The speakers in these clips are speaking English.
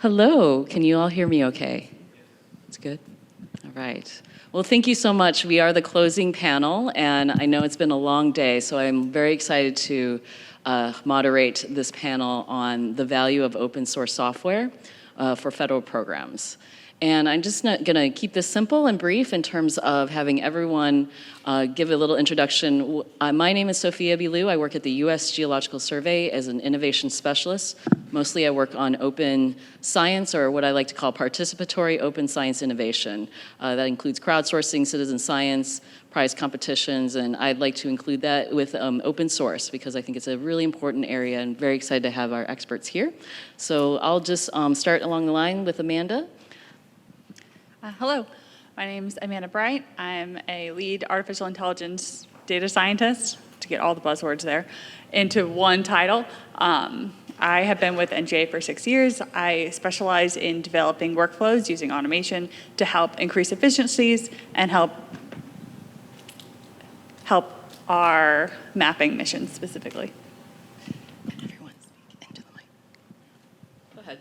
Hello, can you all hear me okay? It's good? All right. Well, thank you so much. We are the closing panel, and I know it's been a long day, so I'm very excited to moderate this panel on the value of open source software for federal programs. And I'm just going to keep this simple and brief in terms of having everyone give a little introduction. My name is Sophia B Liu. I work at the US Geological Survey as an innovation specialist. Mostly I work on open science, or what I like to call participatory open science innovation. That includes crowdsourcing, citizen science, prize competitions, and I'd like to include that with open source because I think it's a really important area and very excited to have our experts here. So I'll just start along the line with Amanda. Hello, my name is Amanda Bright. I'm a lead artificial intelligence data scientist, to get all the buzzwords there, into one title. I have been with NGA for 6 years. I specialize in developing workflows using automation to help increase efficiencies and help our mapping mission specifically. Everyone speak into the mic. Go ahead.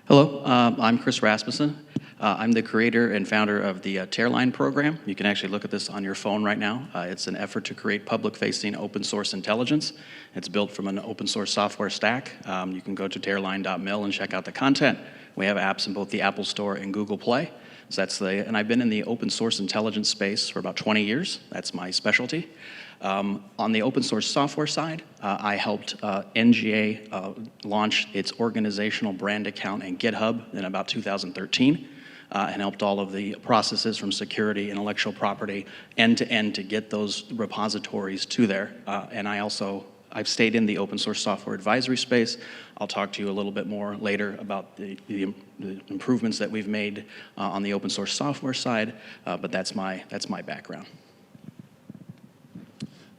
Hello, I'm Chris Rasmussen. I'm the creator and founder of the Tearline program. You can actually look at this on your phone right now. It's an effort to create public-facing open source intelligence. It's built from an open source software stack. You can go to tearline.mil and check out the content. We have apps in both the Apple Store and Google Play. So and I've been in the open source intelligence space for about 20 years. That's my specialty. On the open source software side, I helped NGA launch its organizational brand account and GitHub in about 2013. And helped all of the processes from security, intellectual property, end to end to get those repositories to there. And I've stayed in the open source software advisory space. I'll talk to you a little bit more later about the improvements that we've made on the open source software side, but that's my background.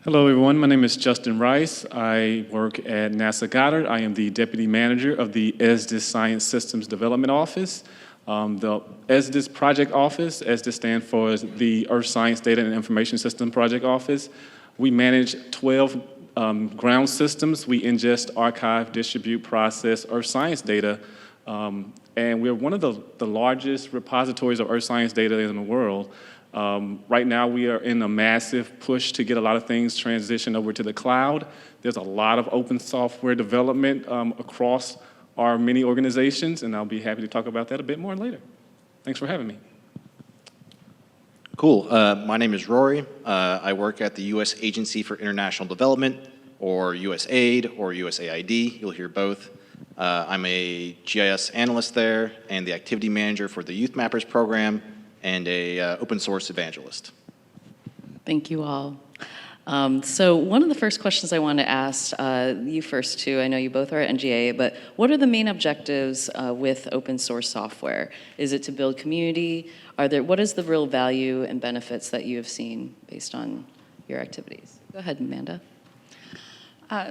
Hello, everyone. My name is Justin Rice. I work at NASA Goddard. I am the Deputy Manager of the ESDIS Science Systems Development Office. The ESDIS Project Office, ESDIS stands for the Earth Science Data and Information System Project Office. We manage 12 ground systems. We ingest, archive, distribute, process Earth science data, and we're one of the largest repositories of Earth science data in the world. Right now, we are in a massive push to get a lot of things transitioned over to the cloud. There's a lot of open software development across our many organizations, and I'll be happy to talk about that a bit more later. Thanks for having me. Cool. My name is Rory. I work at the U.S. Agency for International Development, or USAID, or USAID. You'll hear both. I'm a GIS analyst there, and the activity manager for the Youth Mappers program, and a open source evangelist. Thank you all. So one of the first questions I wanted to ask you first too, I know you both are at NGA, but what are the main objectives with open source software? Is it to build community? What is the real value and benefits that you have seen based on your activities? Go ahead, Amanda.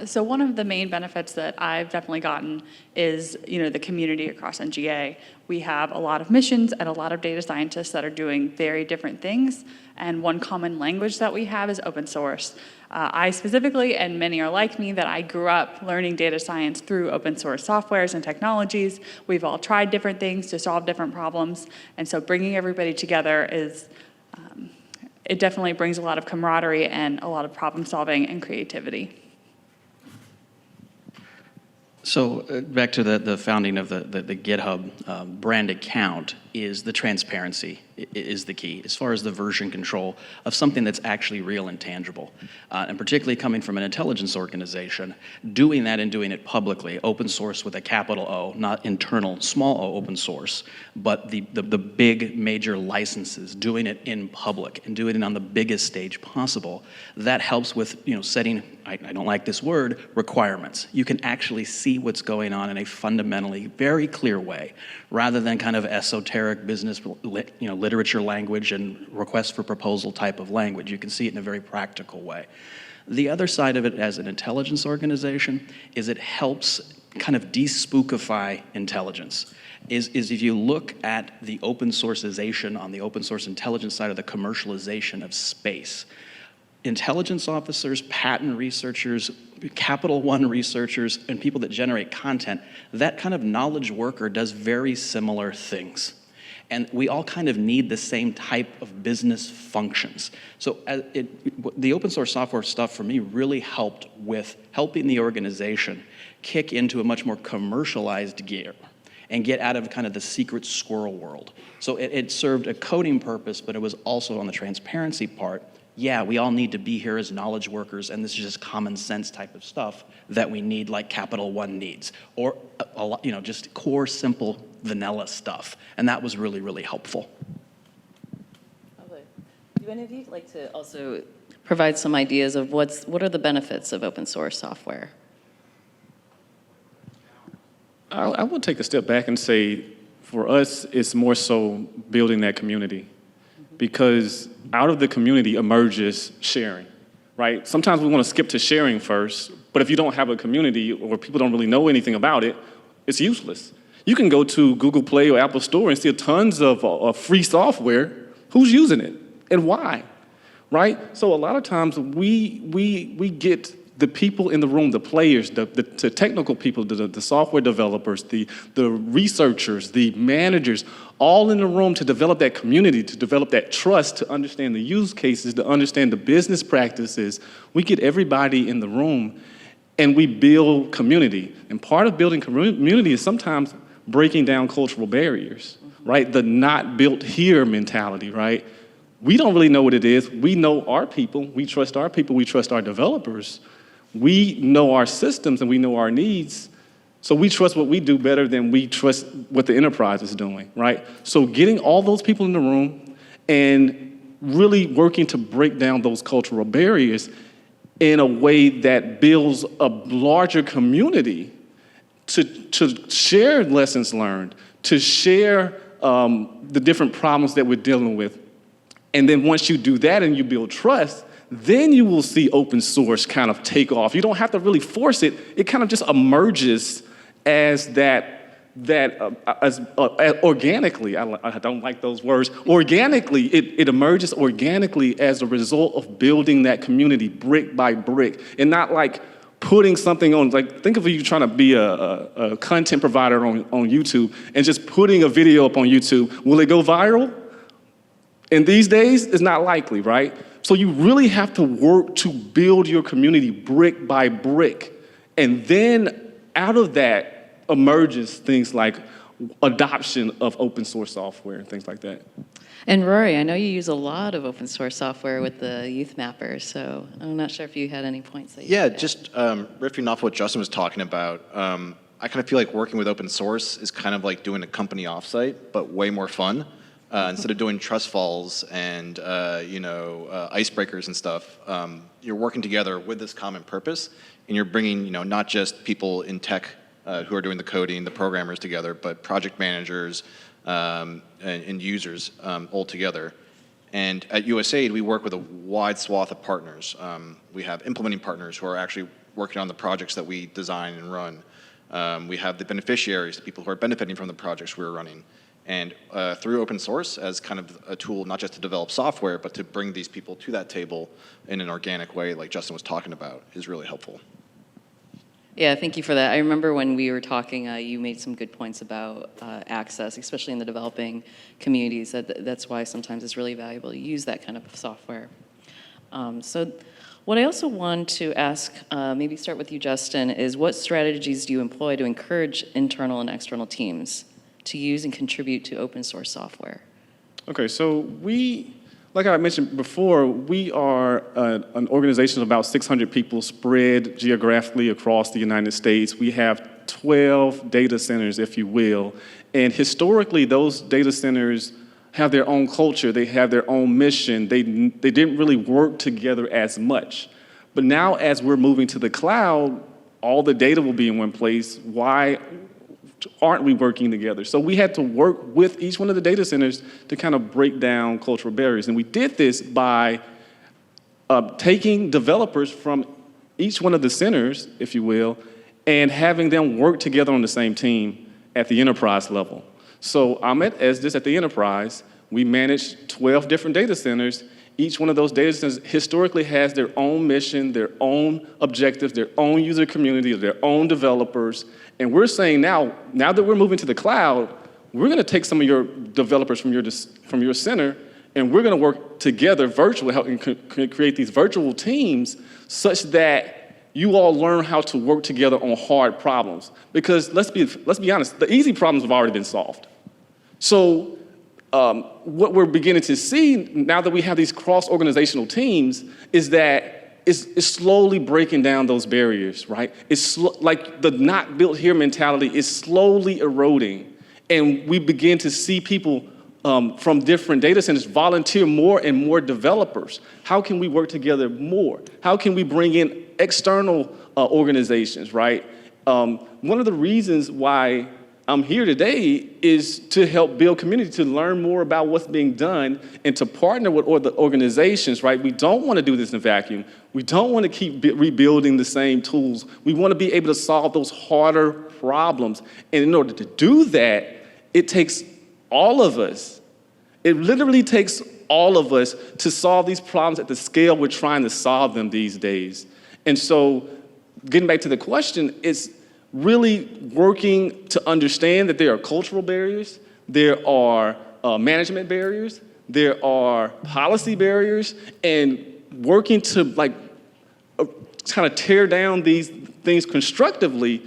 So one of the main benefits that I've definitely gotten is, the community across NGA. We have a lot of missions and a lot of data scientists that are doing very different things. And one common language that we have is open source. I specifically, and many are like me, that I grew up learning data science through open source softwares and technologies. We've all tried different things to solve different problems. And so bringing everybody together it definitely brings a lot of camaraderie and a lot of problem solving and creativity. So back to the founding of the GitHub brand account is the transparency is the key as far as the version control of something that's actually real and tangible. And particularly coming from an intelligence organization, doing that and doing it publicly, open source with a capital O, not internal small o open source, but the big major licenses, doing it in public and doing it on the biggest stage possible, that helps with setting, I don't like this word, requirements. You can actually see what's going on in a fundamentally very clear way, rather than kind of esoteric business literature language and request for proposal type of language. You can see it in a very practical way. The other side of it as an intelligence organization is it helps kind of de-spookify intelligence. Is if you look at the open sourceization on the open source intelligence side of the commercialization of space, intelligence officers, patent researchers, Capital One researchers, and people that generate content, that kind of knowledge worker does very similar things. And we all kind of need the same type of business functions. So the open source software stuff for me really helped with helping the organization kick into a much more commercialized gear and get out of kind of the secret squirrel world. So it served a coding purpose, but it was also on the transparency part. Yeah, we all need to be here as knowledge workers, and this is just common sense type of stuff that we need, like Capital One needs, or just core, simple, vanilla stuff. And that was really, really helpful. Do any of you like to also provide some ideas of what are the benefits of open source software? I will take a step back and say, for us, it's more so building that community. Because out of the community emerges sharing, right? Sometimes we want to skip to sharing first, but if you don't have a community or people don't really know anything about it, it's useless. You can go to Google Play or Apple Store and see tons of free software. Who's using it and why, right? So a lot of times we get the people in the room, the players, the technical people, the software developers, the researchers, the managers, all in the room to develop that community, to develop that trust, to understand the use cases, to understand the business practices. We get everybody in the room and we build community. And part of building community is sometimes breaking down cultural barriers, right? The not built here mentality, right? We don't really know what it is. We know our people, we trust our developers. We know our systems and we know our needs, so we trust what we do better than we trust what the enterprise is doing, right? So getting all those people in the room and really working to break down those cultural barriers in a way that builds a larger community to share lessons learned, to share the different problems that we're dealing with. And then once you do that and you build trust, then you will see open source kind of take off. You don't have to really force it. It kind of just emerges as organically. I don't like those words. Organically, it emerges organically as a result of building that community brick by brick, and not like putting something on. Like, think of you trying to be a content provider on YouTube and just putting a video up on YouTube. Will it go viral? In these days, it's not likely, right? So you really have to work to build your community brick by brick. And then out of that emerges things like adoption of open source software and things like that. And Rory, I know you use a lot of open source software with the youth mapper, so I'm not sure if you had any points that you Yeah, could just riffing off what Justin was talking about, I kind of feel like working with open source is kind of like doing a company offsite, but way more fun. Instead of doing trust falls and icebreakers and stuff, you're working together with this common purpose, and you're bringing not just people in tech who are doing the coding, the programmers together, but project managers and users all together. And at USAID, we work with a wide swath of partners. We have implementing partners who are actually working on the projects that we design and run. We have the beneficiaries, the people who are benefiting from the projects we're running. And through open source as kind of a tool, not just to develop software, but to bring these people to that table in an organic way, like Justin was talking about, is really helpful. Yeah, thank you for that. I remember when we were talking, you made some good points about access, especially in the developing communities. That's why sometimes it's really valuable to use that kind of software. So what I also want to ask, maybe start with you, Justin, is what strategies do you employ to encourage internal and external teams to use and contribute to open source software? Okay, so like I mentioned before, we are an organization of about 600 people spread geographically across the United States. We have 12 data centers, if you will, and historically those data centers have their own culture, they have their own mission, they didn't really work together as much. But now as we're moving to the cloud, all the data will be in one place. Why aren't we working together? So we had to work with each one of the data centers to kind of break down cultural barriers. And we did this by taking developers from each one of the centers, if you will, and having them work together on the same team at the enterprise level. So I'm at ESDIS at the enterprise. We manage 12 different data centers, Each one of those data centers historically has their own mission, their own objectives, their own user community, their own developers. And we're saying now that we're moving to the cloud, we're going to take some of your developers from your center, and we're going to work together virtually, helping create these virtual teams such that you all learn how to work together on hard problems. Because let's be honest, the easy problems have already been solved. So what we're beginning to see now that we have these cross-organizational teams is that it's slowly breaking down those barriers, right? It's like the not built here mentality is slowly eroding. And we begin to see people from different data centers volunteer more and more developers. How can we work together more? How can we bring in external organizations, right? One of the reasons why I'm here today is to help build community, to learn more about what's being done and to partner with other organizations, right? We don't want to do this in a vacuum. We don't want to keep rebuilding the same tools. We want to be able to solve those harder problems. And in order to do that, it takes all of us. It literally takes all of us to solve these problems at the scale we're trying to solve them these days. And so getting back to the question, it's really working to understand that there are cultural barriers, there are management barriers, there are policy barriers, and working to kind of tear down these things constructively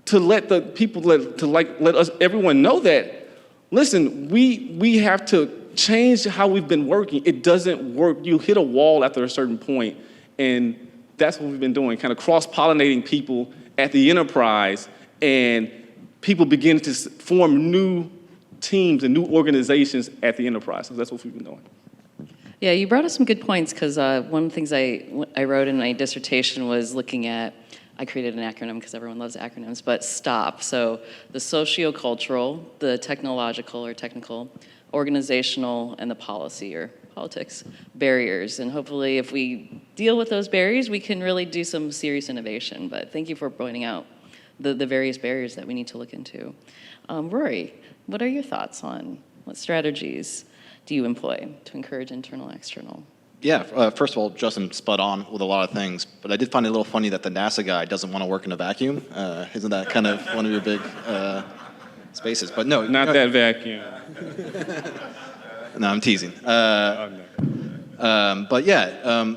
to let the people, let us, everyone know that, listen, we have to change how we've been working. It doesn't work. You hit a wall after a certain point, and that's what we've been doing, kind of cross-pollinating people at the enterprise, and people begin to form new teams and new organizations at the enterprise. So that's what we've been doing. Yeah, you brought up some good points, because one of the things I wrote in my dissertation was looking at, I created an acronym because everyone loves acronyms, but STOP. So the socio-cultural, the technological or technical, organizational, and the policy or politics barriers. And hopefully if we deal with those barriers, we can really do some serious innovation. But thank you for pointing out the various barriers that we need to look into. Rory, what are your thoughts on what strategies do you employ to encourage internal and external? Yeah, first of all, Justin spot on with a lot of things, but I did find it a little funny that the NASA guy doesn't want to work in a vacuum. Isn't that kind of one of your big spaces? But no. Not that vacuum. No, I'm teasing. But yeah,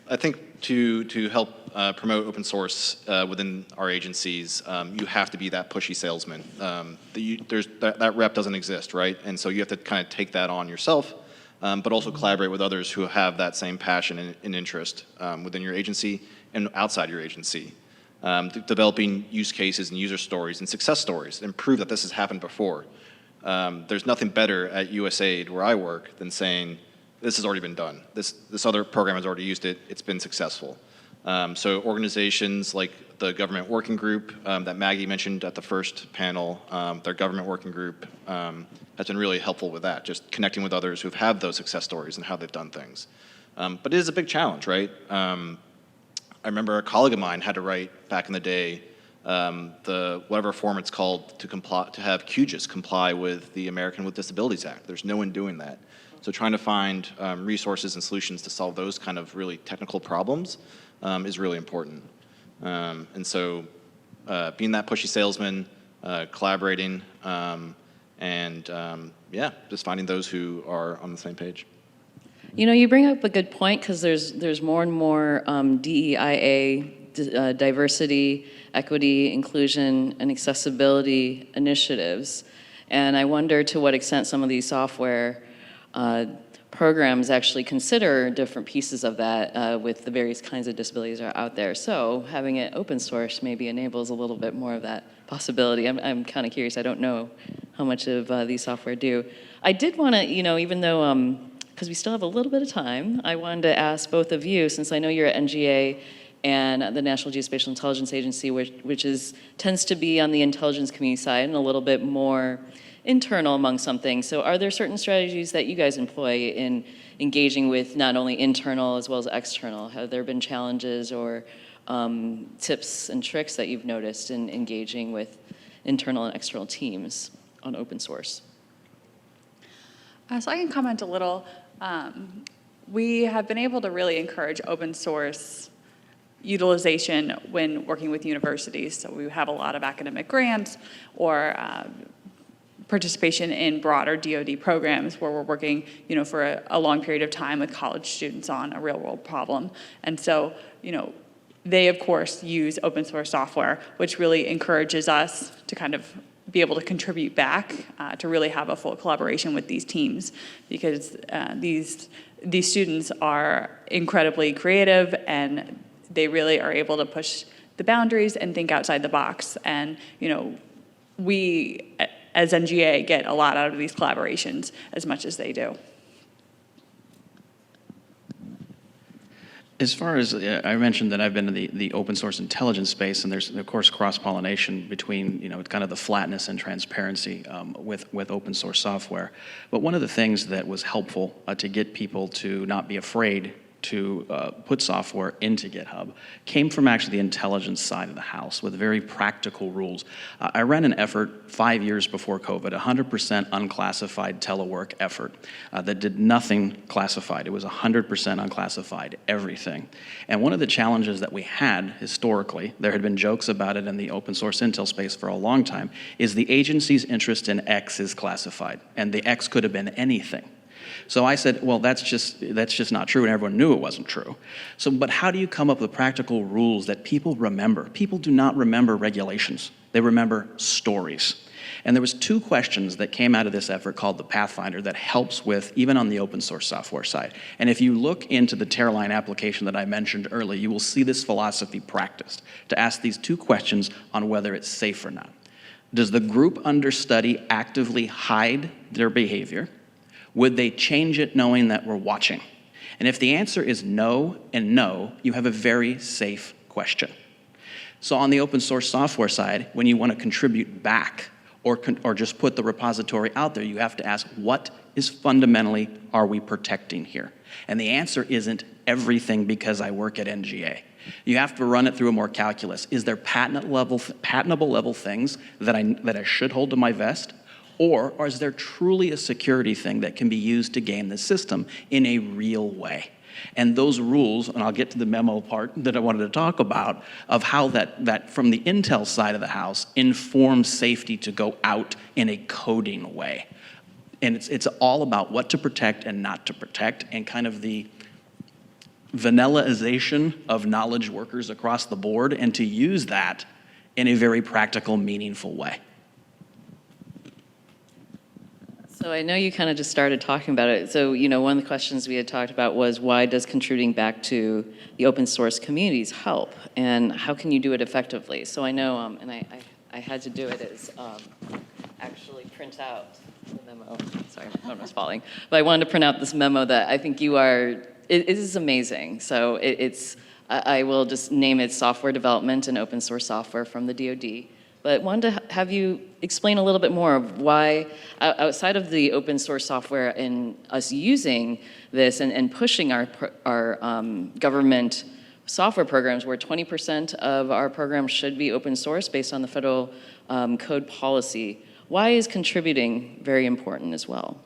I think to help promote open source within our agencies, you have to be that pushy salesman. That rep doesn't exist, right? And so you have to kind of take that on yourself, but also collaborate with others who have that same passion and interest within your agency and outside your agency. Developing use cases and user stories and success stories and prove that this has happened before. There's nothing better at USAID, where I work, than saying, this has already been done. This other program has already used it. It's been successful. So organizations like the Government Working Group that Maggie mentioned at the first panel, their Government Working Group has been really helpful with that, just connecting with others who've had those success stories and how they've done things. But it is a big challenge, right? I remember a colleague of mine had to write back in the day whatever form it's called to have QGIS comply with the American with Disabilities Act. There's no one doing that. So trying to find resources and solutions to solve those kind of really technical problems is really important. And so being that pushy salesman, collaborating, and yeah, just finding those who are on the same page. You know, you bring up a good point, because there's more and more DEIA, diversity, equity, inclusion, and accessibility initiatives. And I wonder to what extent some of these software programs actually consider different pieces of that with the various kinds of disabilities that are out there. So having it open source maybe enables a little bit more of that possibility. I'm kind of curious. I don't know how much of these software do. I did want to, you know, even though, because we still have a little bit of time, I wanted to ask both of you, since I know you're at NGA and the National Geospatial-Intelligence Agency, which tends to be on the intelligence community side and a little bit more internal among some things. So are there certain strategies that you guys employ in engaging with not only internal as well as external? Have there been challenges or tips and tricks that you've noticed in engaging with internal and external teams on open source? So I can comment a little. We have been able to really encourage open source utilization when working with universities. So we have a lot of academic grants or participation in broader DoD programs where we're working, for a long period of time with college students on a real world problem. And so, they of course use open source software, which really encourages us to kind of be able to contribute back, to really have a full collaboration with these teams, because these students are incredibly creative and they really are able to push the boundaries and think outside the box. And, we as NGA get a lot out of these collaborations as much as they do. As far as, I mentioned that I've been in the open source intelligence space, and there's, of course, cross-pollination between, kind of the flatness and transparency with open source software. But one of the things that was helpful to get people to not be afraid to put software into GitHub came from actually the intelligence side of the house with very practical rules. I ran an effort 5 years before COVID, 100% unclassified telework effort that did nothing classified. It was 100% unclassified, everything. And one of the challenges that we had historically, there had been jokes about it in the open source intel space for a long time, is the agency's interest in X is classified, and the X could have been anything. So I said, well, that's just not true, and everyone knew it wasn't true. So, but how do you come up with practical rules that people remember? People do not remember regulations. They remember stories. And there was 2 questions that came out of this effort called the Pathfinder that helps with, even on the open source software side. And if you look into the Tearline application that I mentioned earlier, you will see this philosophy practiced to ask these 2 questions on whether it's safe or not. Does the group under study actively hide their behavior? Would they change it knowing that we're watching? And if the answer is no and no, you have a very safe question. So on the open source software side, when you want to contribute back or just put the repository out there, you have to ask, what is fundamentally are we protecting here? And the answer isn't everything because I work at NGA. You have to run it through a more calculus. Is there patentable level things that I should hold to my vest? Or is there truly a security thing that can be used to game the system in a real way? And those rules, and I'll get to the memo part that I wanted to talk about, of how that from the Intel side of the house informs safety to go out in a coding way. And it's all about what to protect and not to protect, and kind of the vanillaization of knowledge workers across the board, and to use that in a very practical, meaningful way. So I know you kind of just started talking about it. So, one of the questions we had talked about was, why does contributing back to the open source communities help? And how can you do it effectively? So I know, and I had to do it as actually print out the memo. Sorry, my phone was falling. But I wanted to print out this memo that I think it is amazing. So I will just name it Software Development and Open Source Software from the DoD. But wanted to have you explain a little bit more of why, outside of the open source software and us using this and pushing our government software programs, where 20% of our programs should be open source based on the federal code policy, why is contributing very important as well?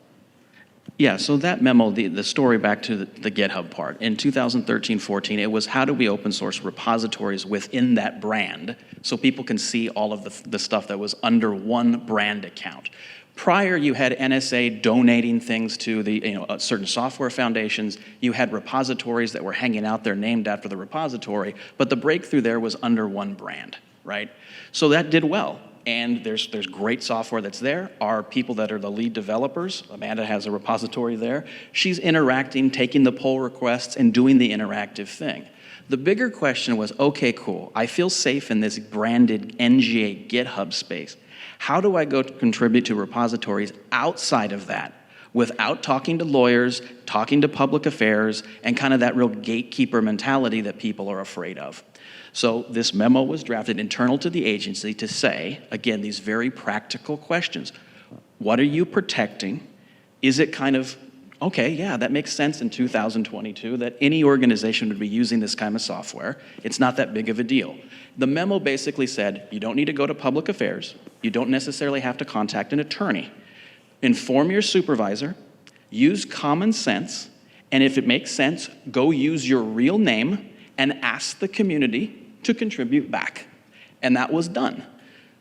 Yeah, so that memo, the story back to the GitHub part, in 2013-14, it was how do we open source repositories within that brand so people can see all of the stuff that was under one brand account. Prior, you had NSA donating things to the certain software foundations. You had repositories that were hanging out there named after the repository, but the breakthrough there was under one brand, right? So that did well. And there's great software that's there. Our people that are the lead developers, Amanda has a repository there. She's interacting, taking the pull requests, and doing the interactive thing. The bigger question was, okay, cool. I feel safe in this branded NGA GitHub space. How do I go to contribute to repositories outside of that without talking to lawyers, talking to public affairs, and kind of that real gatekeeper mentality that people are afraid of? So this memo was drafted internal to the agency to say, again, these very practical questions. What are you protecting? Is it kind of, okay, yeah, that makes sense in 2022 that any organization would be using this kind of software. It's not that big of a deal. The memo basically said, you don't need to go to public affairs. You don't necessarily have to contact an attorney. Inform your supervisor, use common sense, And if it makes sense, go use your real name and ask the community to contribute back. And that was done.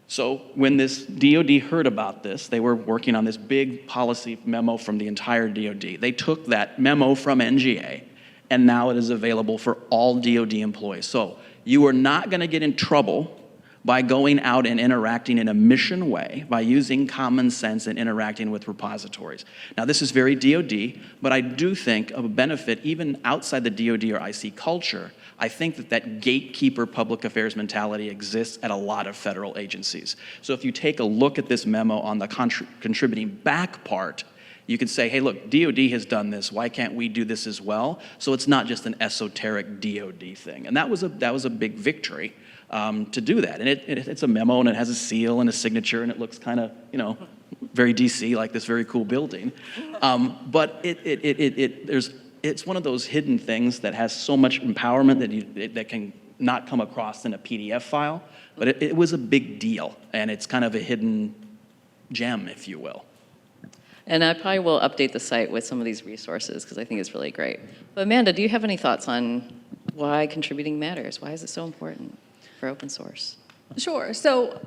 So when this DoD heard about this, they were working on this big policy memo from the entire DoD. They took that memo from NGA, and now it is available for all DoD employees. So you are not going to get in trouble by going out and interacting in a mission way, by using common sense and interacting with repositories. Now, this is very DoD, but I do think of a benefit even outside the DoD or IC culture. I think that gatekeeper public affairs mentality exists at a lot of federal agencies. So if you take a look at this memo on the contributing back part, you can say, hey, look, DoD has done this. Why can't we do this as well? So it's not just an esoteric DoD thing. And that was a big victory to do that. And it's a memo, and it has a seal and a signature, and it looks kind of, very DC, like this very cool building. But it's one of those hidden things that has so much empowerment that can not come across in a PDF file. But it was a big deal, and it's kind of a hidden gem, if you will. And I probably will update the site with some of these resources because I think it's really great. But Amanda, do you have any thoughts on why contributing matters? Why is it so important for open source? Sure. So,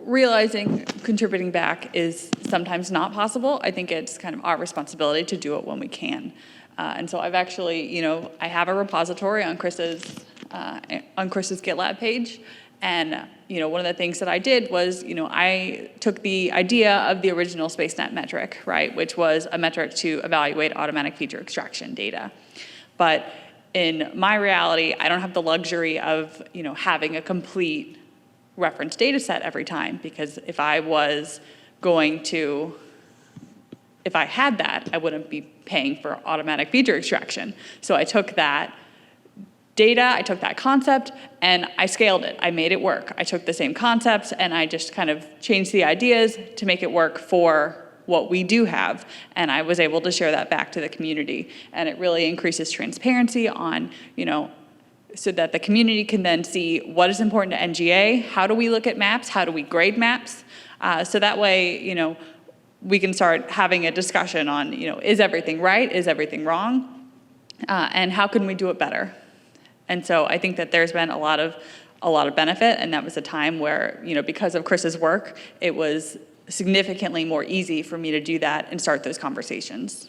realizing contributing back is sometimes not possible. I think it's kind of our responsibility to do it when we can. And so I've actually, I have a repository on Chris's GitLab page. And, one of the things that I did was, I took the idea of the original SpaceNet metric, right, which was a metric to evaluate automatic feature extraction data. But in my reality, I don't have the luxury of, having a complete reference data set every time, because if I had that, I wouldn't be paying for automatic feature extraction. So I took that data, I took that concept, and I scaled it. I made it work. I took the same concepts, and I just kind of changed the ideas to make it work for what we do have. And I was able to share that back to the community. And it really increases transparency on, so that the community can then see what is important to NGA, how do we look at maps, how do we grade maps, so that way, we can start having a discussion on, is everything right, is everything wrong, and how can we do it better? And so I think that there's been a lot of benefit, and that was a time where, because of Chris's work, it was significantly more easy for me to do that and start those conversations.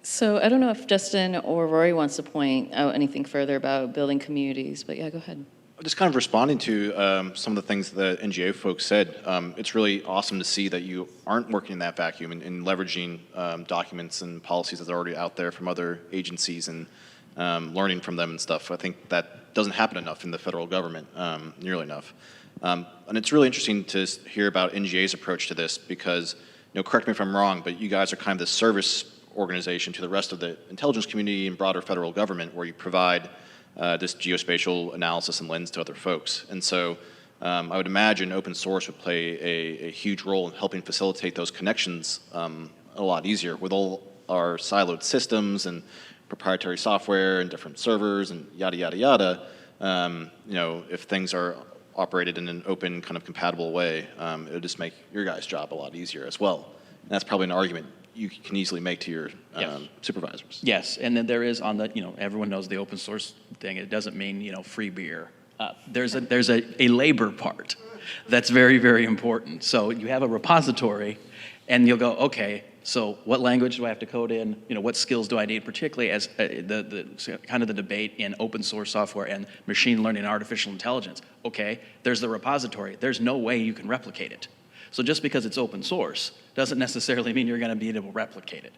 So I don't know if Justin or Rory wants to point out anything further about building communities, but yeah, go ahead. Just kind of responding to some of the things that NGO folks said, it's really awesome to see that you aren't working in that vacuum and leveraging documents and policies that are already out there from other agencies and learning from them and stuff. I think that doesn't happen enough in the federal government, nearly enough. And it's really interesting to hear about NGA's approach to this because, correct me if I'm wrong, but you guys are kind of the service organization to the rest of the intelligence community and broader federal government where you provide this geospatial analysis and lens to other folks. And so I would imagine open source would play a huge role in helping facilitate those connections a lot easier with all our siloed systems and proprietary software and different servers and yada, yada, yada. If things are operated in an open, kind of compatible way, it'll just make your guys' job a lot easier as well. And that's probably an argument you can easily make to your supervisors. Yes, and then there is on the, everyone knows the open source thing. It doesn't mean, free beer. There's a labor part that's very, very important. So you have a repository, and you'll go, okay, so what language do I have to code in? What skills do I need, particularly as the kind of the debate in open source software and machine learning and artificial intelligence. Okay, there's the repository. There's no way you can replicate it. So just because it's open source doesn't necessarily mean you're going to be able to replicate it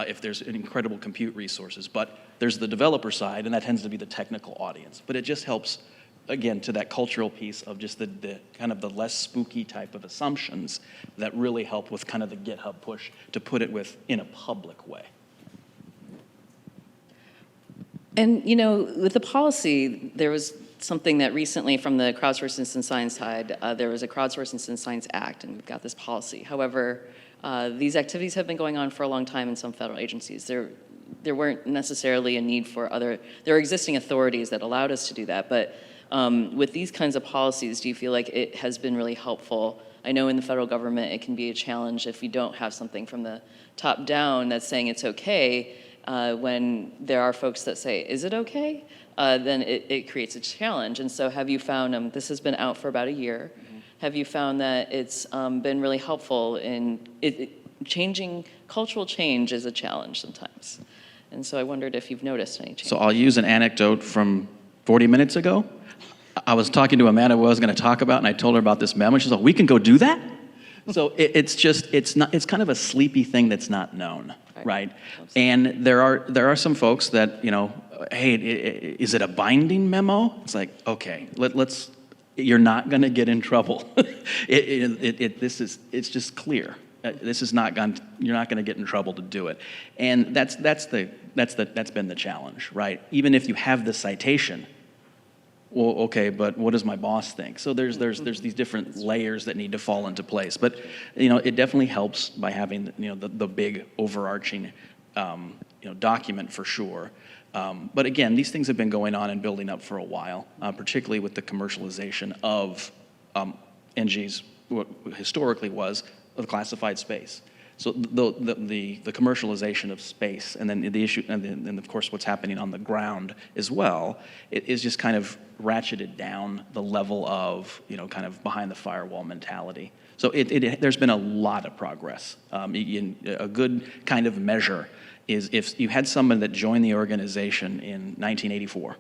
if there's incredible compute resources. But there's the developer side, and that tends to be the technical audience. But it just helps, again, to that cultural piece of just the kind of the less spooky type of assumptions that really help with kind of the GitHub push to put it in a public way. And, with the policy, there was something that recently from the Crowdsourced Instance Science side, there was a Crowdsourced Instance Science Act, and we've got this policy. However, these activities have been going on for a long time in some federal agencies. There weren't necessarily a need for there are existing authorities that allowed us to do that, but with these kinds of policies, do you feel like it has been really helpful? I know in the federal government it can be a challenge if you don't have something from the top down that's saying it's okay. When there are folks that say, is it okay? Then it creates a challenge. And so have you found, this has been out for about a year, have you found that it's been really helpful in changing, cultural change is a challenge sometimes. And so I wondered if you've noticed any change. So I'll use an anecdote from 40 minutes ago. I was talking to Amanda what I was going to talk about, and I told her about this memo. She's like, we can go do that? So it's kind of a sleepy thing that's not known, right? And there are some folks that, hey, is it a binding memo? It's like, okay, let's you're not going to get in trouble. It's just clear. This is not going. You're not going to get in trouble to do it, and that's been the challenge, right? Even if you have the citation, well, okay, but what does my boss think? So there's these different layers that need to fall into place, but it definitely helps by having the big overarching document for sure. But again, these things have been going on and building up for a while, particularly with the commercialization of NG's, what historically was the classified space. So the commercialization of space, and then the issue, and then of course what's happening on the ground as well, it is just kind of ratcheted down the level of kind of behind the firewall mentality. So there's been a lot of progress. A good kind of measure is if you had someone that joined the organization in 1984,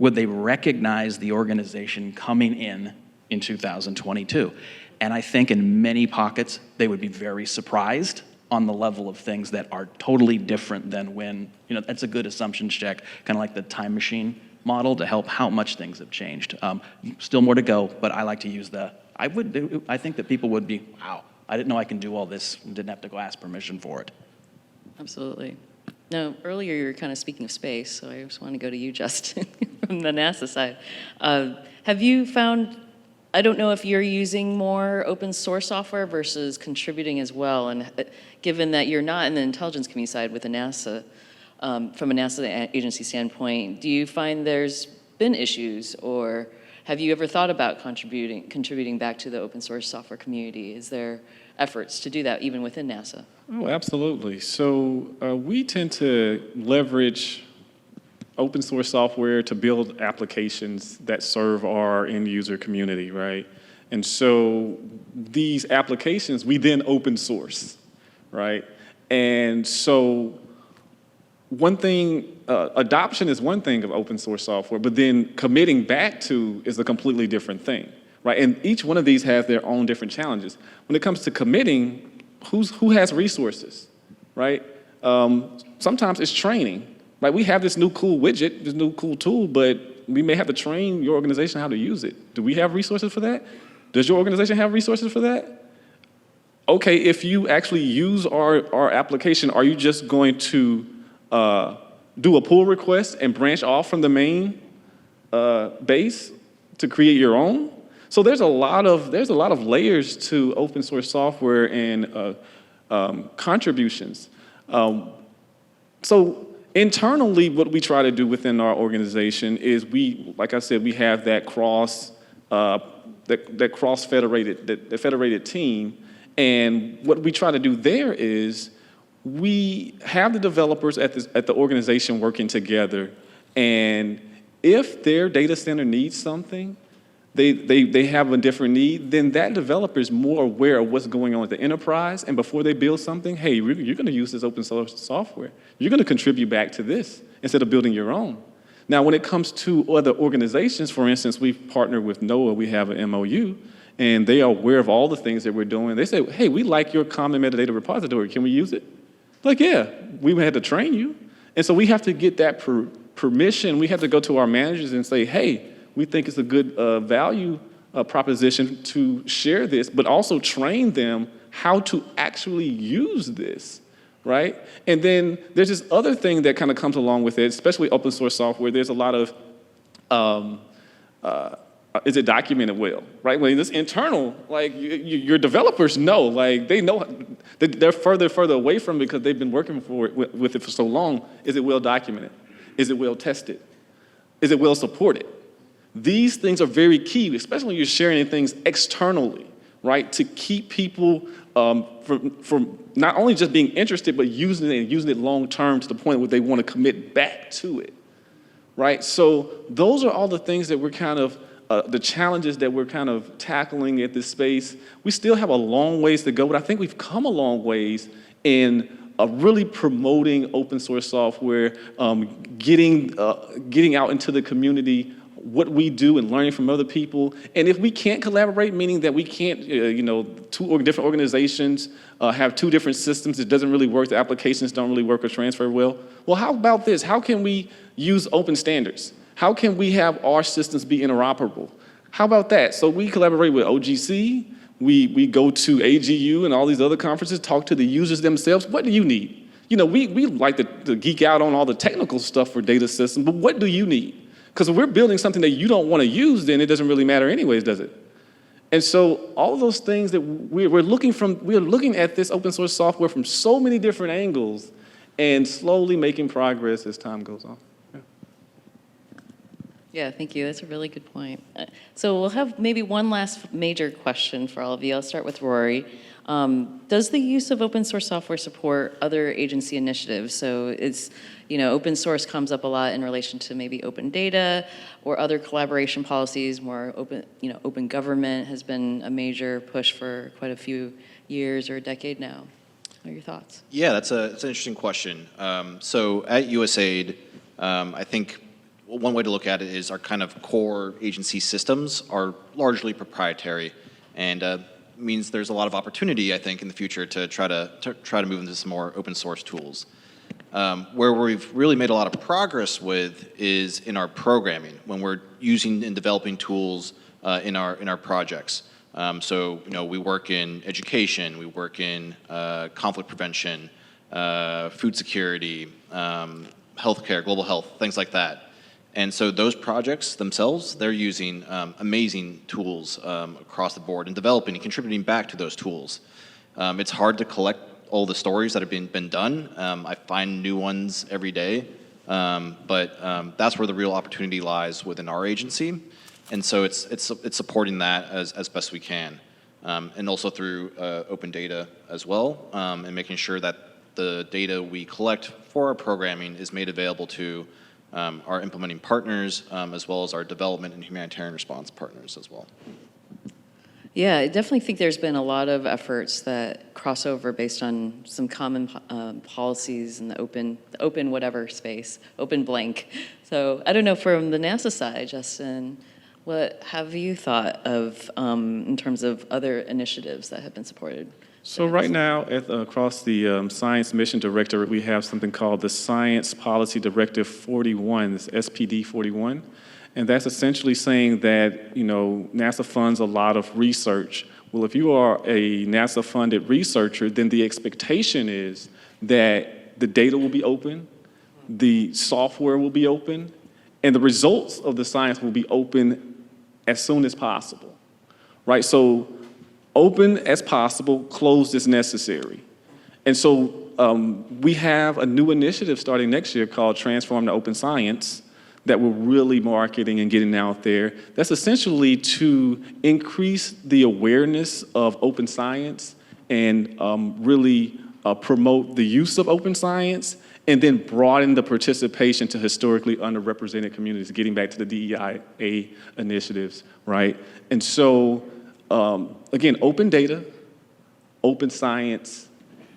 would they recognize the organization coming in 2022? And I think in many pockets, they would be very surprised on the level of things that are totally different than when, that's a good assumptions check, kind of like the time machine model to help how much things have changed. Still more to go, but I like to use I think that people would be, wow, I didn't know I can do all this and didn't have to go ask permission for it. Absolutely. Now, earlier you were kind of speaking of space, so I just want to go to you, Justin, from the NASA side. Have you found, I don't know if you're using more open source software versus contributing as well, and given that you're not in the intelligence community side with the NASA, from a NASA agency standpoint, do you find there's been issues, or have you ever thought about contributing back to the open source software community? Is there efforts to do that even within NASA? Oh, absolutely. So we tend to leverage open source software to build applications that serve our end user community, right? And so these applications we then open source, right? And so one thing, adoption is one thing of open source software, but then committing back to is a completely different thing, right? And each one of these has their own different challenges. When it comes to committing, who has resources, right? Sometimes it's training. Right, we have this new cool widget, this new cool tool, but we may have to train your organization how to use it. Do we have resources for that? Does your organization have resources for that? Okay, if you actually use our application, are you just going to do a pull request and branch off from the main base to create your own? So there's a lot of layers to open source software and contributions. So internally, what we try to do within our organization is like I said, we have that federated team, and what we try to do there is we have the developers at the organization working together, and if their data center needs something, they have a different need, then that developer is more aware of what's going on with the enterprise, and before they build something, hey, you're going to use this open source software. You're going to contribute back to this instead of building your own. Now, when it comes to other organizations, for instance, we've partnered with NOAA, we have an MOU, and they are aware of all the things that we're doing. They say, hey, we like your common metadata repository. Can we use it? Like, yeah, we had to train you. And so we have to get that permission. We have to go to our managers and say, hey, we think it's a good value proposition to share this, but also train them how to actually use this, right? And then there's this other thing that kind of comes along with it, especially open source software. There's a lot of, is it documented well, right? When it's internal, like your developers know, like they know, they're further away from it because they've been working with it for so long. Is it well documented? Is it well tested? Is it well supported? These things are very key, especially when you're sharing things externally, right? To keep people from not only just being interested, but using it and using it long-term to the point where they want to commit back to it, right? So those are all the things that we're kind of, the challenges that we're kind of tackling at this space. We still have a long ways to go, but I think we've come a long ways in really promoting open source software, getting out into the community, what we do and learning from other people. And if we can't collaborate, meaning that we can't, different organizations have two different systems, it doesn't really work, the applications don't really work or transfer well. Well, how about this? How can we use open standards? How can we have our systems be interoperable? How about that? So we collaborate with OGC, we go to AGU and all these other conferences, talk to the users themselves. What do you need? We like to geek out on all the technical stuff for data systems, but what do you need? Because if we're building something that you don't want to use, then it doesn't really matter anyways, does it? And so all of those things that we're looking at this open source software from so many different angles and slowly making progress as time goes on. Yeah, thank you. That's a really good point. So we'll have maybe one last major question for all of you. I'll start with Rory. Does the use of open source software support other agency initiatives? So it's, open source comes up a lot in relation to maybe open data or other collaboration policies, more open, open government has been a major push for quite a few years or a decade now. What are your thoughts? Yeah, that's an interesting question. So at USAID, I think one way to look at it is our kind of core agency systems are largely proprietary, and means there's a lot of opportunity, I think, in the future to try to move into some more open source tools. Where we've really made a lot of progress with is in our programming, when we're using and developing tools in our projects. So we work in education, we work in conflict prevention, food security, healthcare, global health, things like that. And so those projects themselves, they're using amazing tools across the board and developing and contributing back to those tools. It's hard to collect all the stories that have been done. I find new ones every day, but that's where the real opportunity lies within our agency. And so it's supporting that as best we can. And also through open data as well, and making sure that the data we collect for our programming is made available to our implementing partners, as well as our development and humanitarian response partners as well. Yeah, I definitely think there's been a lot of efforts that cross over based on some common policies in the open whatever space, open blank. So I don't know, from the NASA side, Justin, what have you thought of in terms of other initiatives that have been supported? So right now, across the Science Mission Directorate, we have something called the Science Policy Directive 41, this SPD 41. And that's essentially saying that, NASA funds a lot of research. Well, if you are a NASA-funded researcher, then the expectation is that the data will be open, the software will be open, and the results of the science will be open as soon as possible, right? So open as possible, closed as necessary. And so we have a new initiative starting next year called Transform to Open Science that we're really marketing and getting out there. That's essentially to increase the awareness of open science and really promote the use of open science, and then broaden the participation to historically underrepresented communities, getting back to the DEIA initiatives, right? And so, again, open data, open science,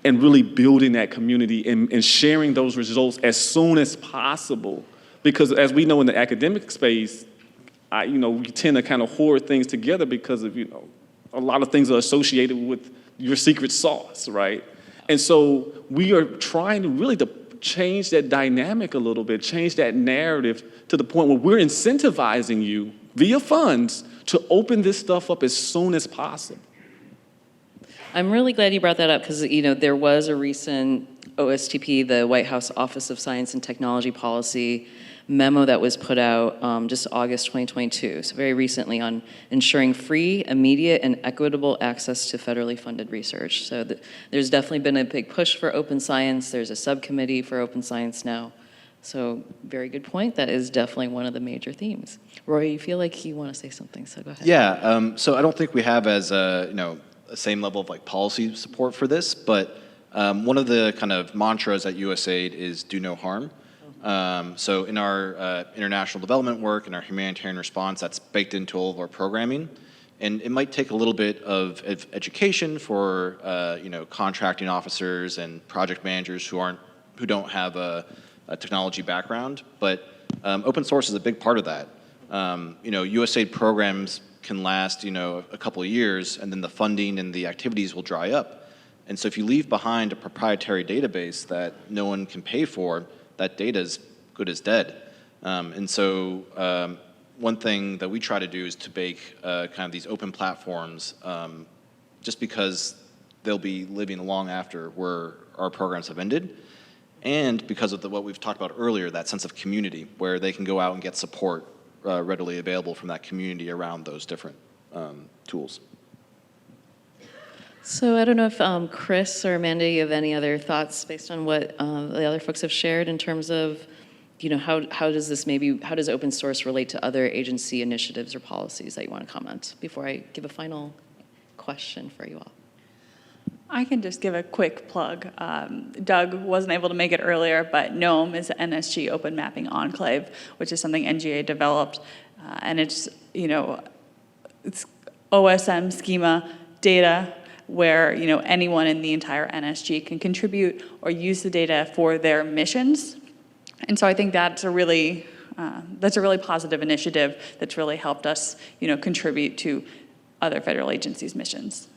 and really building that community and sharing those results as soon as possible. Because as we know in the academic space, we tend to kind of hoard things together because of, a lot of things are associated with your secret sauce, right? And so we are trying to really to change that dynamic a little bit, change that narrative to the point where we're incentivizing you via funds to open this stuff up as soon as possible. I'm really glad you brought that up because, there was a recent OSTP, the White House Office of Science and Technology Policy memo that was put out just August 2022, so very recently, on ensuring free, immediate, and equitable access to federally funded research. So there's definitely been a big push for open science. There's a subcommittee for open science now. So very good point. That is definitely one of the major themes. Roy, you feel like you want to say something, so go ahead. Yeah, so I don't think we have as a, the same level of like policy support for this, but one of the kind of mantras at USAID is do no harm. So in our international development work and our humanitarian response, that's baked into all of our programming. And it might take a little bit of education for contracting officers and project managers who don't have a technology background, but open source is a big part of that. USAID programs can last a couple of years, and then the funding and the activities will dry up. And so if you leave behind a proprietary database that no one can pay for, that data is good as dead. And so one thing that we try to do is to bake kind of these open platforms just because they'll be living long after where our programs have ended, and because of what we've talked about earlier, that sense of community where they can go out and get support readily available from that community around those different tools. So I don't know if Chris or Amanda, you have any other thoughts based on what the other folks have shared in terms of, how does open source relate to other agency initiatives or policies that you want to comment before I give a final question for you all? I can just give a quick plug. Doug wasn't able to make it earlier, but GNOME is the NSG Open Mapping Enclave, which is something NGA developed, and it's it's OSM schema data where anyone in the entire NSG can contribute or use the data for their missions, and so I think that's a really positive initiative that's really helped us contribute to other federal agencies' missions.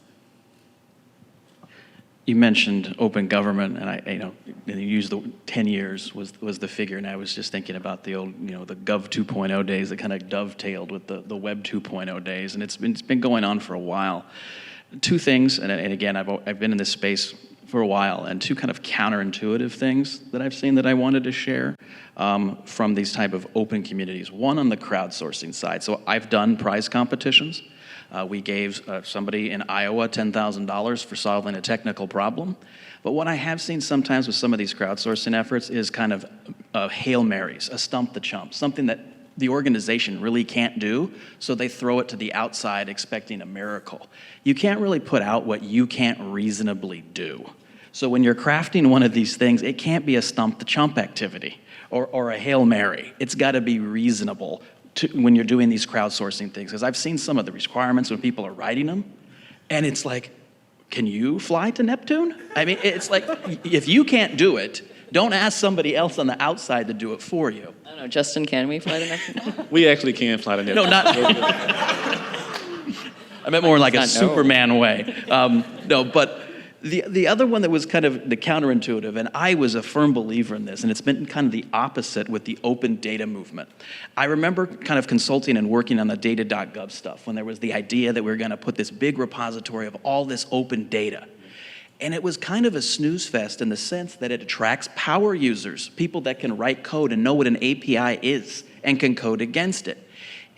You mentioned open government, and and you used the 10 years was the figure, and I was just thinking about the old, the Gov 2.0 days that kind of dovetailed with the Web 2.0 days, and it's been going on for a while. Two things, and again, I've been in this space for a while, and two kind of counterintuitive things that I've seen that I wanted to share from these type of open communities. One on the crowdsourcing side. So I've done prize competitions. We gave somebody in Iowa $10,000 for solving a technical problem. But what I have seen sometimes with some of these crowdsourcing efforts is kind of Hail Marys, a stump the chump, something that the organization really can't do, so they throw it to the outside expecting a miracle. You can't really put out what you can't reasonably do. So when you're crafting one of these things, it can't be a stump the chump activity or a Hail Mary. It's got to be reasonable when you're doing these crowdsourcing things, because I've seen some of the requirements when people are writing them, and it's like, can you fly to Neptune? I mean, it's like, if you can't do it, don't ask somebody else on the outside to do it for you. I don't know, Justin, can we fly to Neptune? We actually can fly to Neptune. No, not. I meant more like a Superman way. No, but the other one that was kind of the counterintuitive, and I was a firm believer in this, and it's been kind of the opposite with the open data movement. I remember kind of consulting and working on the TAK.gov stuff when there was the idea that we were going to put this big repository of all this open data. And it was kind of a snooze fest in the sense that it attracts power users, people that can write code and know what an API is and can code against it.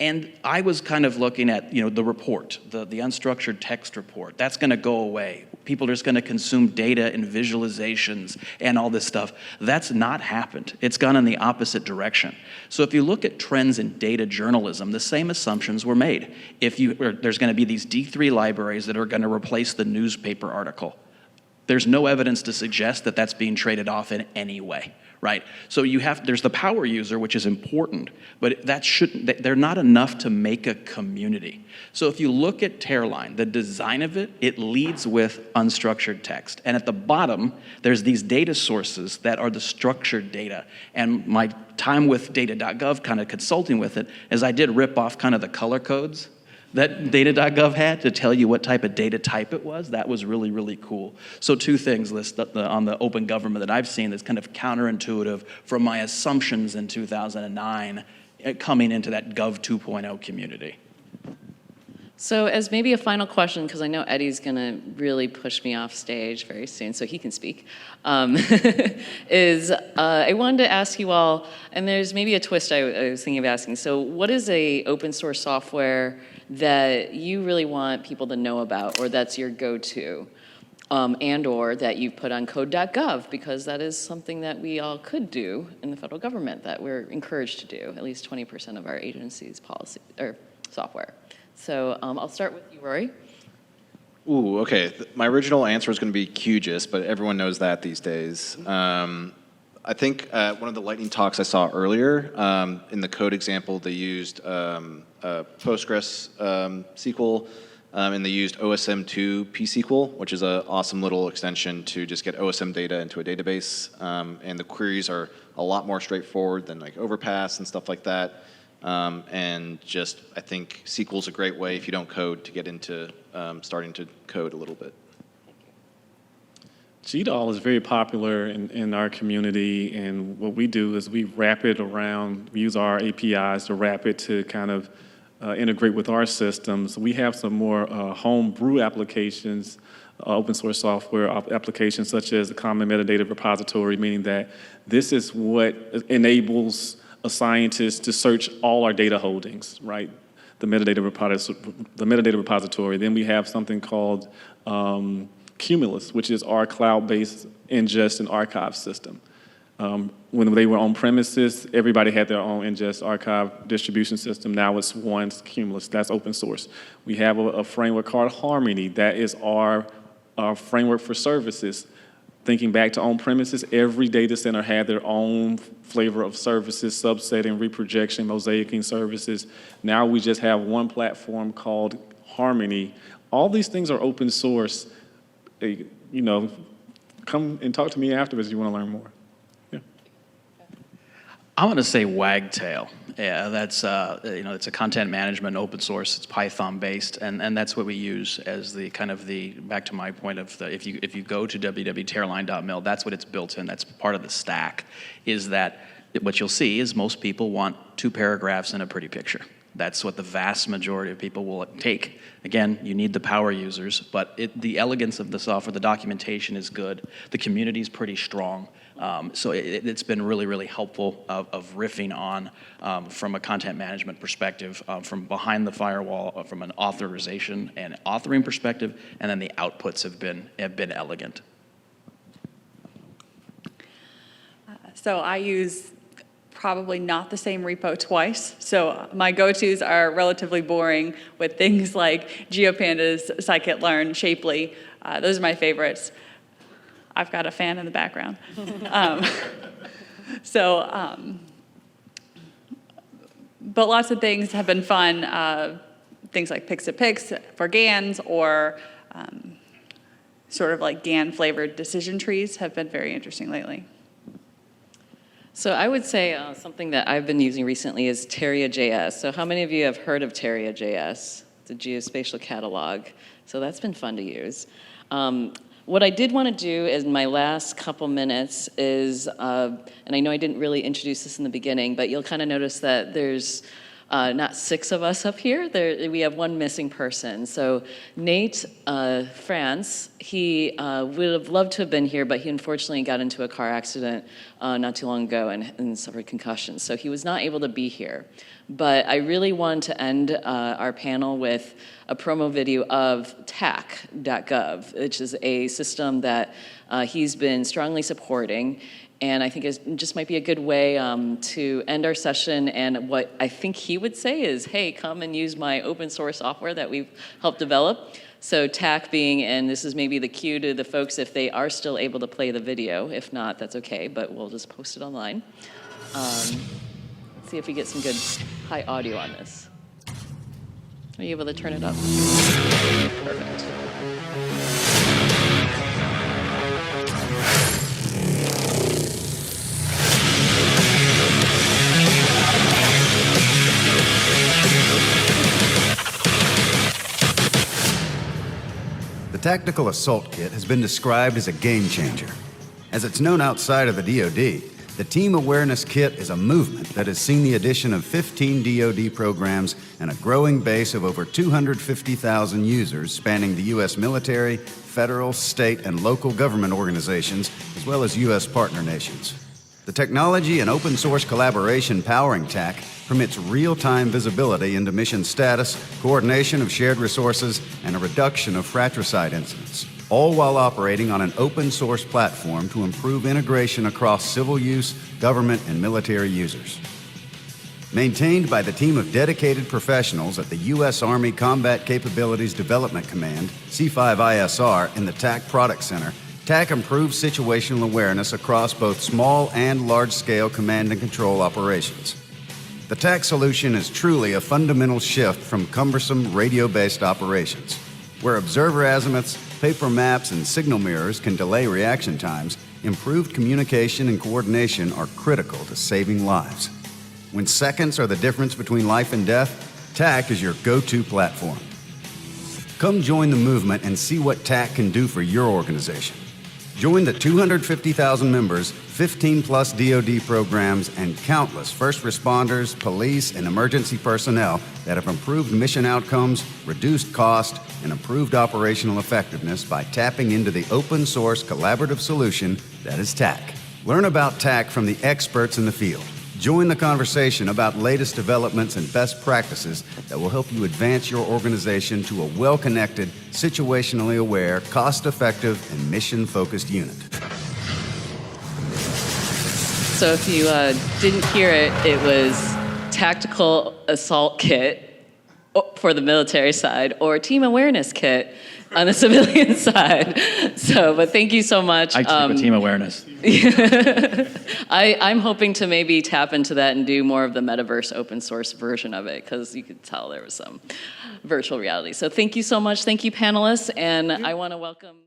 And I was kind of looking at, the report, the unstructured text report. That's going to go away. People are just going to consume data and visualizations and all this stuff. That's not happened. It's gone in the opposite direction. So if you look at trends in data journalism, the same assumptions were made. There's going to be these D3 libraries that are going to replace the newspaper article. There's no evidence to suggest that that's being traded off in any way, right? So there's the power user, which is important, but they're not enough to make a community. So if you look at Tearline, the design of it, it leads with unstructured text. And at the bottom, there's these data sources that are the structured data. And my time with TAK.gov, kind of consulting with it, is I did rip off kind of the color codes that TAK.gov had to tell you what type of data type it was. That was really, really cool. So two things on the open government that I've seen that's kind of counterintuitive from my assumptions in 2009 coming into that Gov 2.0 community. So as maybe a final question, because I know Eddie's going to really push me off stage very soon so he can speak, I wanted to ask you all, and there's maybe a twist I was thinking of asking. So what is a open source software that you really want people to know about, or that's your go-to? and/or that you've put on code.gov, because that is something that we all could do in the federal government that we're encouraged to do, at least 20% of our agency's policy or software. So I'll start with you, Rory. Ooh, okay. My original answer was going to be QGIS, but everyone knows that these days. I think one of the lightning talks I saw earlier, in the code example, they used Postgres SQL, and they used OSM2 pSQL, which is an awesome little extension to just get OSM data into a database. And the queries are a lot more straightforward than like Overpass and stuff like that. And just, I think SQL is a great way, if you don't code, to get into starting to code a little bit. GDAL is very popular in our community, and what we do is we wrap it around, we use our APIs to wrap it to kind of integrate with our systems. We have some more homebrew applications, open source software applications such as the Common Metadata Repository, meaning that this is what enables a scientist to search all our data holdings, right? The metadata repository. Then we have something called Cumulus, which is our cloud-based ingest and archive system. When they were on premises, everybody had their own ingest archive distribution system. Now it's one, Cumulus, that's open source. We have a framework called Harmony, that is our framework for services. Thinking back to on premises, every data center had their own flavor of services, subsetting, reprojection, mosaicing services. Now we just have one platform called Harmony. All these things are open source. You know, come and talk to me afterwards if you want to learn more. Yeah. I'm going to say Wagtail. Yeah, that's it's a content management open source. It's Python based, and that's what we use as the kind of the back to my point of the if you go to www.tearline.mil, that's what it's built in. That's part of the stack. Is that what you'll see is most people want 2 paragraphs and a pretty picture. That's what the vast majority of people will take. Again, you need the power users, but the elegance of the software, the documentation is good. The community is pretty strong. So it's been really, really helpful of riffing on from a content management perspective, from behind the firewall, from an authorization and authoring perspective, and then the outputs have been elegant. So I use probably not the same repo twice. So my go-tos are relatively boring with things like GeoPandas, scikit-learn, Shapely. Those are my favorites. I've got a fan in the background. But lots of things have been fun. Things like Pix for GANs, or sort of like GAN-flavored decision trees have been very interesting lately. So I would say something that I've been using recently is Teria.js. So how many of you have heard of Teria.js? It's a geospatial catalog. So that's been fun to use. What I did want to do in my last couple minutes is, and I know I didn't really introduce this in the beginning, but you'll kind of notice that there's not 6 of us up here. We have one missing person. So Nate Frantz, he would have loved to have been here, but he unfortunately got into a car accident not too long ago and suffered concussions. So he was not able to be here. But I really wanted to end our panel with a promo video of TAK.gov, which is a system that he's been strongly supporting. And I think it just might be a good way to end our session. And what I think he would say is, hey, come and use my open source software that we've helped develop. So TAK being, and this is maybe the cue to the folks if they are still able to play the video. If not, that's okay, but we'll just post it online. See if we get some good high audio on this. Are you able to turn it up? Perfect. The Tactical Assault Kit has been described as a game changer. As it's known outside of the DoD, the Team Awareness Kit is a movement that has seen the addition of 15 DoD programs and a growing base of over 250,000 users spanning the U.S. military, federal, state, and local government organizations, as well as U.S. partner nations. The technology and open source collaboration powering TAC permits real-time visibility into mission status, coordination of shared resources, and a reduction of fratricide incidents. all while operating on an open source platform to improve integration across civil use, government, and military users. Maintained by the team of dedicated professionals at the U.S. Army Combat Capabilities Development Command, C5ISR, in the TAK Product Center, TAK improves situational awareness across both small and large-scale command and control operations. The TAK solution is truly a fundamental shift from cumbersome radio-based operations, where observer azimuths, paper maps, and signal mirrors can delay reaction times. Improved communication and coordination are critical to saving lives. When seconds are the difference between life and death, TAK is your go-to platform. Come join the movement and see what TAK can do for your organization. Join the 250,000 members, 15-plus DoD programs, and countless first responders, police, and emergency personnel that have improved mission outcomes, reduced cost, and improved operational effectiveness by tapping into the open-source collaborative solution that is TAK. Learn about TAK from the experts in the field. Join the conversation about latest developments and best practices that will help you advance your organization to a well-connected, situationally aware, cost-effective, and mission-focused unit. So if you didn't hear it, it was Tactical Assault Kit for the military side or Team Awareness Kit on the civilian side. So, but thank you so much. I took with team awareness. I'm hoping to maybe tap into that and do more of the metaverse open source version of it, because you could tell there was some virtual reality. So thank you so much. Thank you, panelists. And I want to welcome